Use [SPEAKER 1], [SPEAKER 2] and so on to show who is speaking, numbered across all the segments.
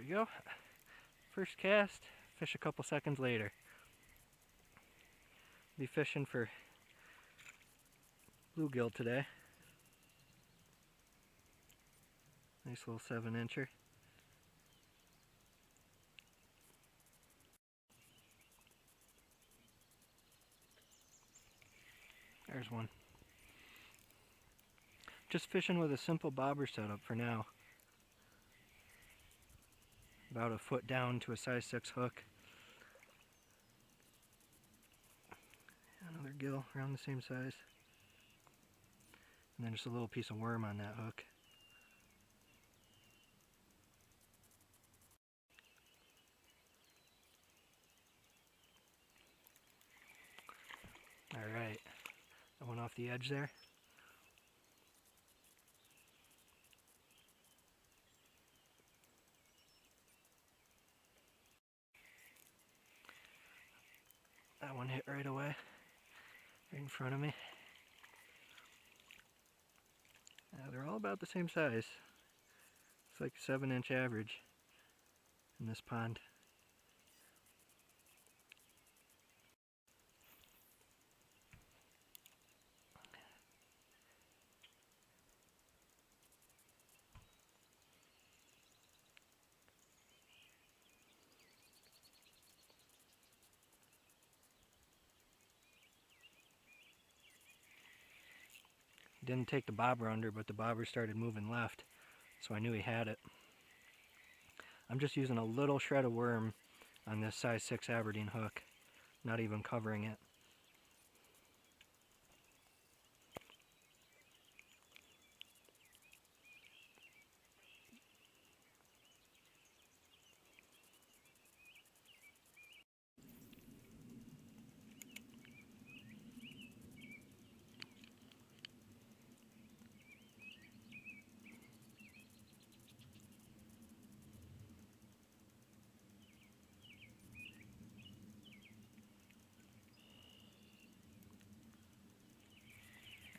[SPEAKER 1] we go. First cast, fish a couple seconds later. Be fishing for bluegill today. Nice little 7-incher. There's one. Just fishing with a simple bobber setup for now. About a foot down to a size 6 hook. Another gill around the same size. And then just a little piece of worm on that hook. Alright, that one off the edge there. That one hit right away, right in front of me. They're all about the same size. It's like a 7-inch average in this pond. Didn't take the bobber under, but the bobber started moving left, so I knew he had it. I'm just using a little shred of worm on this size 6 Aberdeen hook, not even covering it.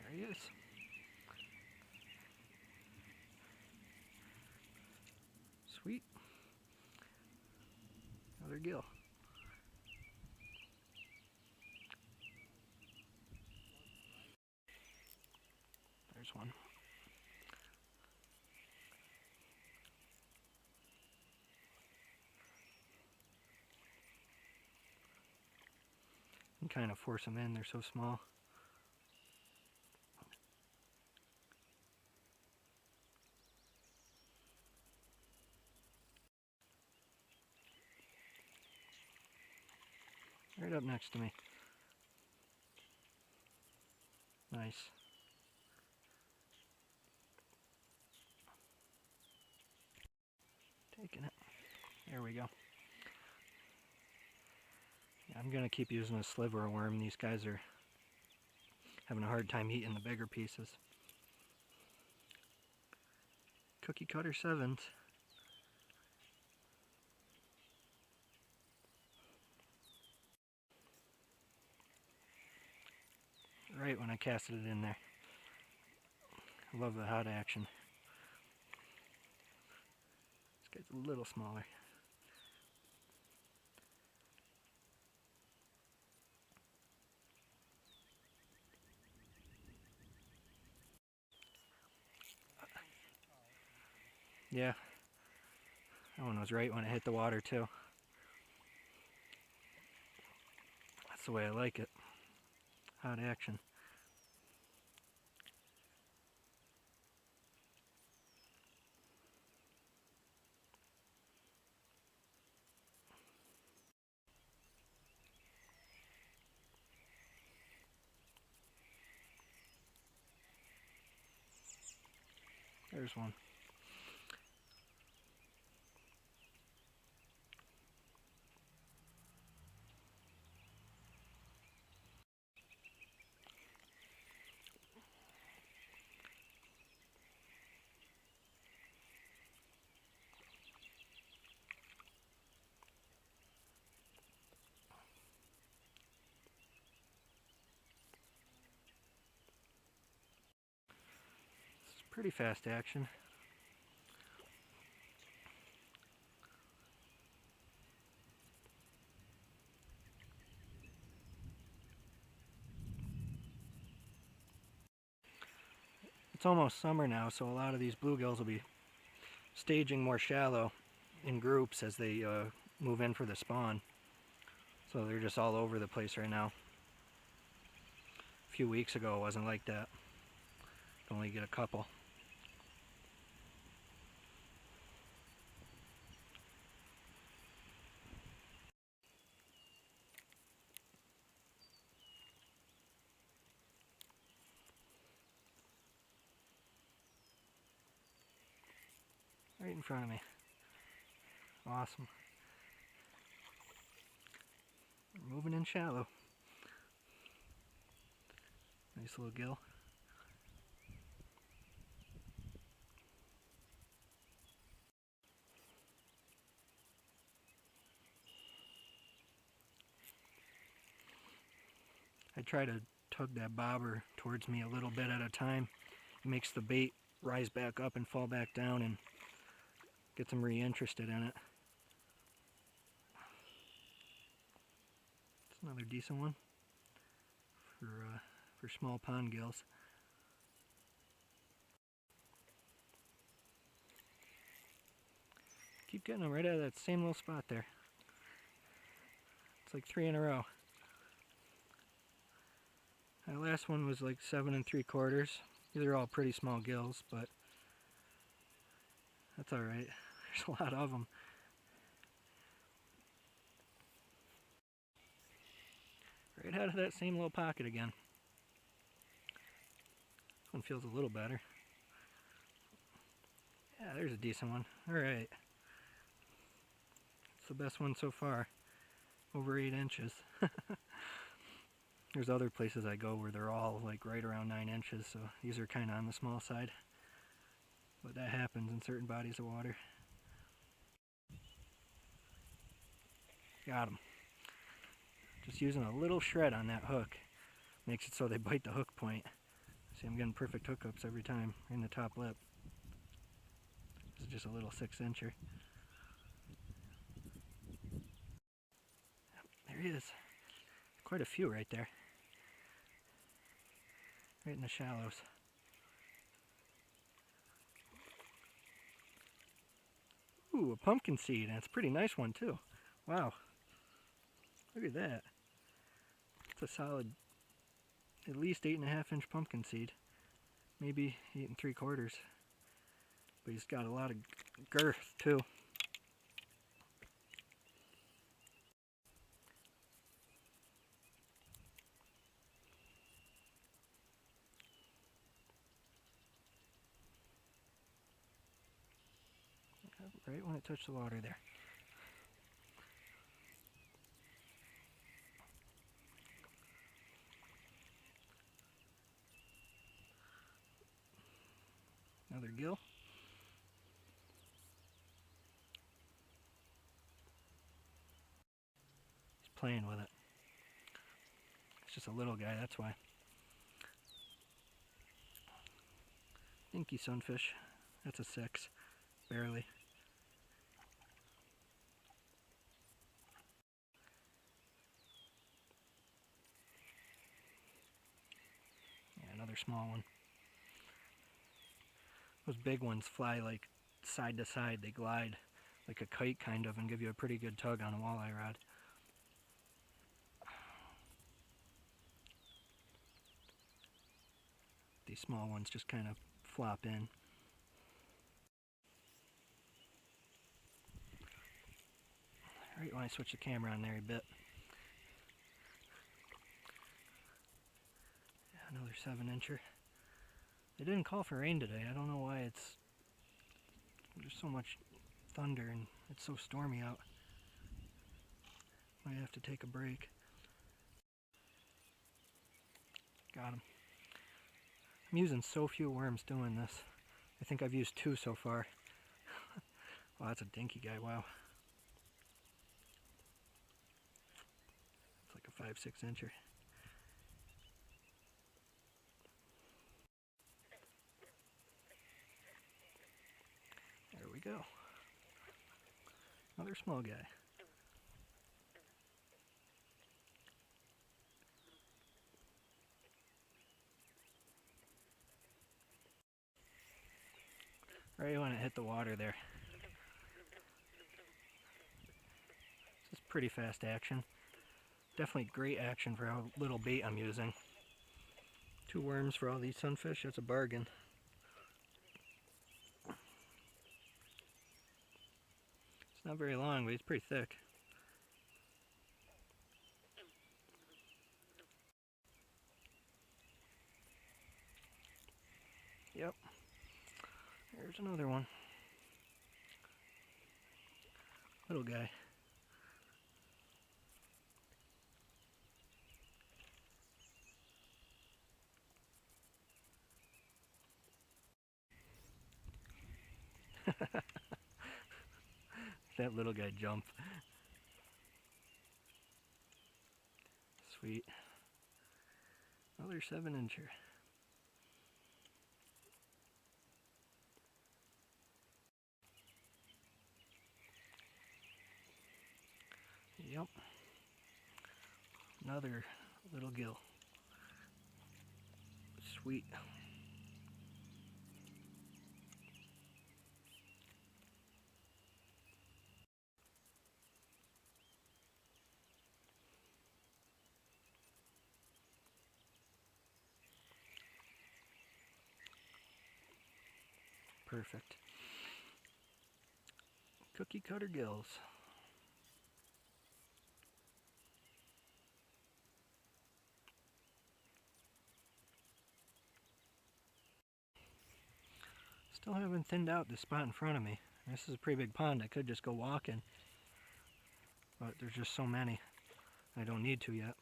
[SPEAKER 1] There he is. Sweet. Another gill. There's one. You can kind of force them in, they're so small. Right up next to me. Nice. Taking it. There we go. Yeah, I'm gonna keep using a sliver of worm. These guys are having a hard time eating the bigger pieces. Cookie cutter 7s. Right when I casted it in there. I love the hot action. This guy's a little smaller. Yeah, that one was right when it hit the water too. That's the way I like it. Hot action. There's one. It's pretty fast action. It's almost summer now, so a lot of these bluegills will be staging more shallow in groups as they move in for the spawn. So they're just all over the place right now. A few weeks ago it wasn't like that. Could only get a couple. Right in front of me. Awesome. We're moving in shallow. Nice little gill. I try to tug that bobber towards me a little bit at a time. It makes the bait rise back up and fall back down and gets them re-interested in it. It's another decent one for small pond gills. Keep getting them right out of that same little spot there. It's like 3 in a row. That last one was like 7 3/4. These are all pretty small gills, but that's alright. There's a lot of them. Right out of that same little pocket again. This one feels a little better. Yeah, there's a decent one. Alright. It's the best one so far. Over 8 inches. There's other places I go where they're all like right around 9 inches, so these are kind of on the small side. But that happens in certain bodies of water. Got them. Just using a little shred on that hook makes it so they bite the hook point. See, I'm getting perfect hookups every time in the top lip. This is just a little 6-incher. There he is. Quite a few right there. Right in the shallows. Ooh, a pumpkin seed, and it's a pretty nice one too. Wow. Look at that. It's a solid, at least 8.5-inch pumpkin seed. Maybe 8 3/4. But he's got a lot of girth too. Right when it touched the water there. Another gill. He's playing with it. It's just a little guy, that's why. Dinky sunfish. That's a 6. Barely. Yeah, another small one. Those big ones fly like side to side. They glide like a kite kind of and give you a pretty good tug on a walleye rod. These small ones just kind of flop in. Right when I switch the camera on there a bit. Yeah, another 7-incher. They didn't call for rain today. I don't know why. There's so much thunder and it's so stormy out. Might have to take a break. Got him. I'm using so few worms doing this. I think I've used 2 so far. Wow, that's a dinky guy, wow. It's like a 5-6-incher. There we go. Another small guy. Right when it hit the water there. This is pretty fast action. Definitely great action for how little bait I'm using. 2 worms for all these sunfish, that's a bargain. It's not very long, but it's pretty thick. Yep. There's another one. Little guy. That little guy jump. Sweet. Another 7-incher. Yep. Another little gill. Sweet. Perfect. Cookie cutter gills. Still haven't thinned out the spot in front of me. This is a pretty big pond. I could just go walking, but there's just so many. I don't need to yet.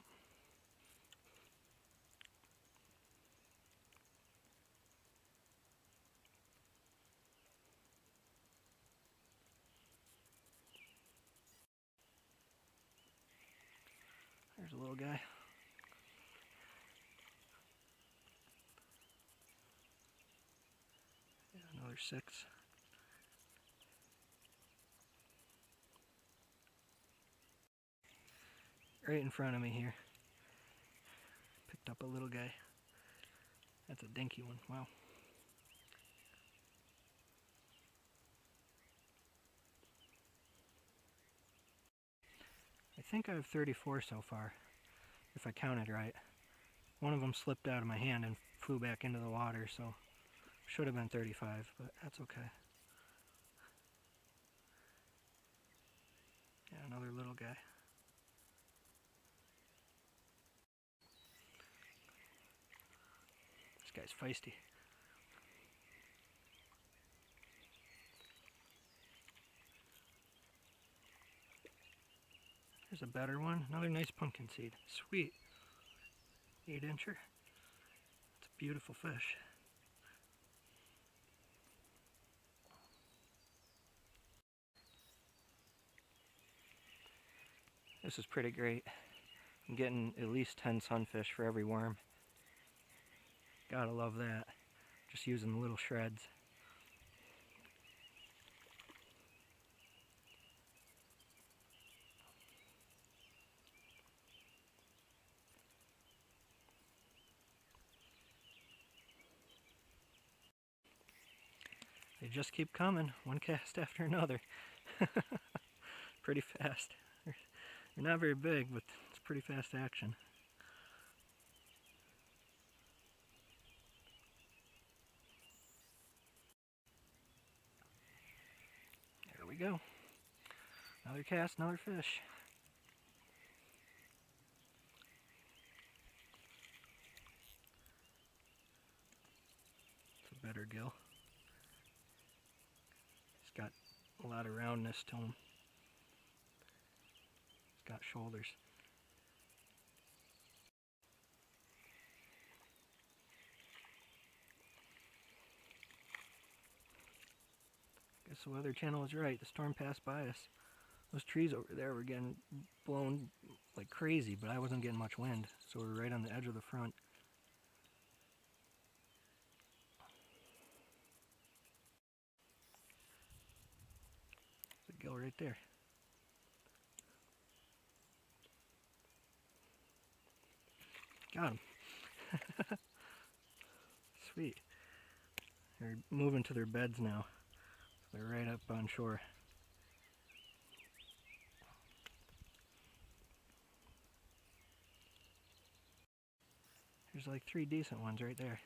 [SPEAKER 1] There's a little guy. Yeah, another 6. Right in front of me here. Picked up a little guy. That's a dinky one. Wow. I think I have 34 so far, if I counted right. One of them slipped out of my hand and flew back into the water, so should have been 35, but that's okay. Yeah, another little guy. This guy's feisty. There's a better one. Another nice pumpkin seed. Sweet. 8-incher. It's a beautiful fish. This is pretty great. I'm getting at least 10 sunfish for every worm. Gotta love that. Just using the little shreds. They just keep coming, one cast after another. Pretty fast. They're not very big, but it's pretty fast action. There we go. Another cast, another fish. It's a better gill. He's got a lot of roundness to him. He's got shoulders. Guess the Weather Channel was right. The storm passed by us. Those trees over there were getting blown like crazy, but I wasn't getting much wind, so we're right on the edge of the front. There's a gill right there. Got him. Sweet. They're moving to their beds now. They're right up on shore. There's like 3 decent ones right there.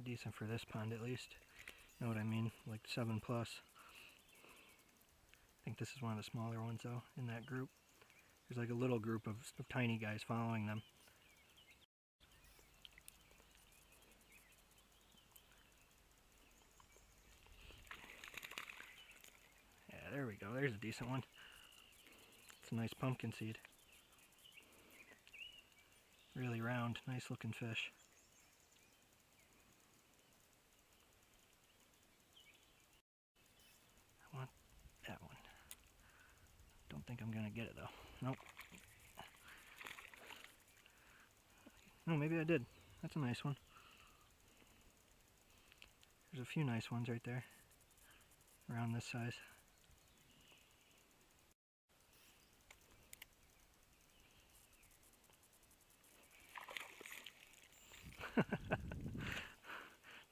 [SPEAKER 1] Decent for this pond at least. You know what I mean? Like 7 plus. I think this is one of the smaller ones though in that group. There's like a little group of tiny guys following them. Yeah, there we go. There's a decent one. It's a nice pumpkin seed. Really round, nice looking fish. I want that one. Don't think I'm gonna get it though. Nope. No, maybe I did. That's a nice one. There's a few nice ones right there. Around this size.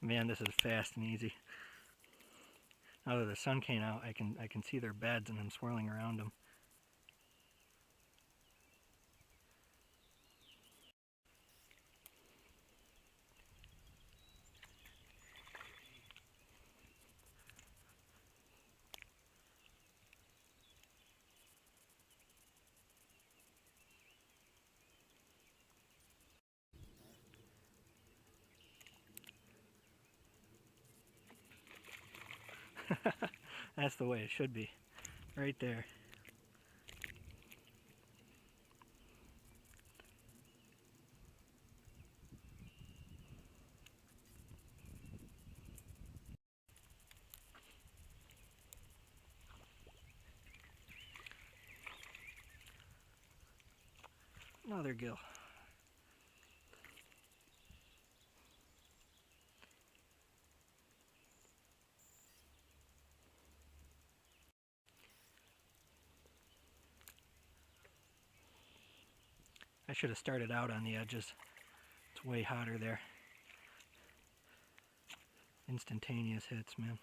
[SPEAKER 1] Man, this is fast and easy. Now that the sun came out, I can see their beds and I'm swirling around them. That's the way it should be. Right there. Another gill. I should have started out on the edges. It's way hotter there. Instantaneous hits, man.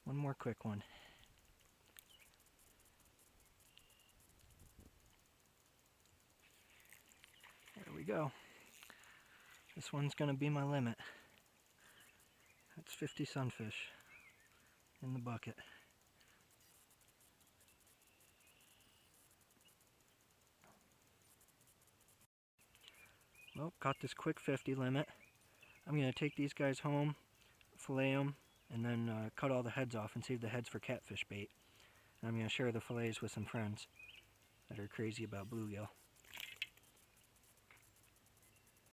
[SPEAKER 1] One more quick one. There we go. This one's gonna be my limit. That's 50 sunfish in the bucket. Well, got this quick 50 limit. I'm going to take these guys home, fillet them, and then cut all the heads off and save the heads for catfish bait. And I'm going to share the fillets with some friends that are crazy about bluegill.